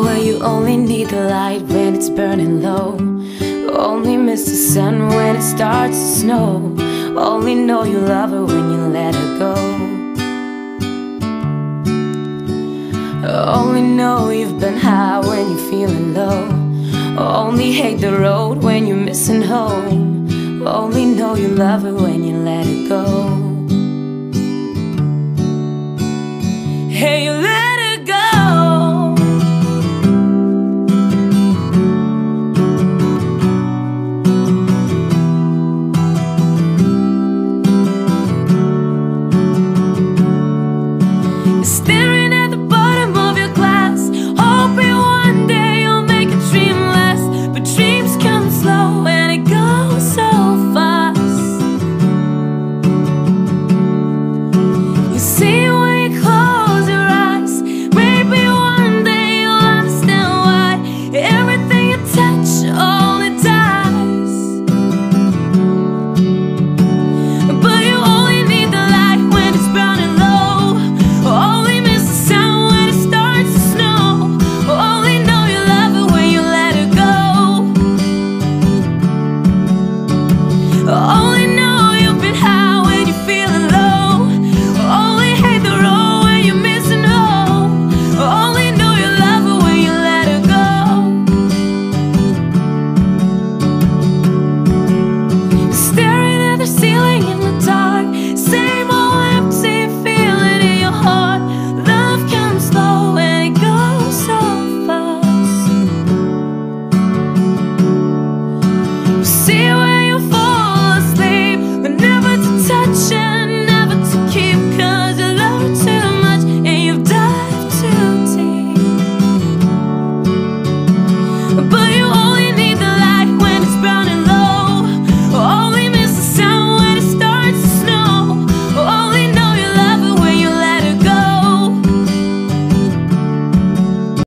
Well, you only need the light when it's burning low. Only miss the sun when it starts to snow. Only know you love her when you let her go. Only know you've been high when you're feeling low. Only hate the road when you're missing home. Only know you love her when you let her go. Hey, you let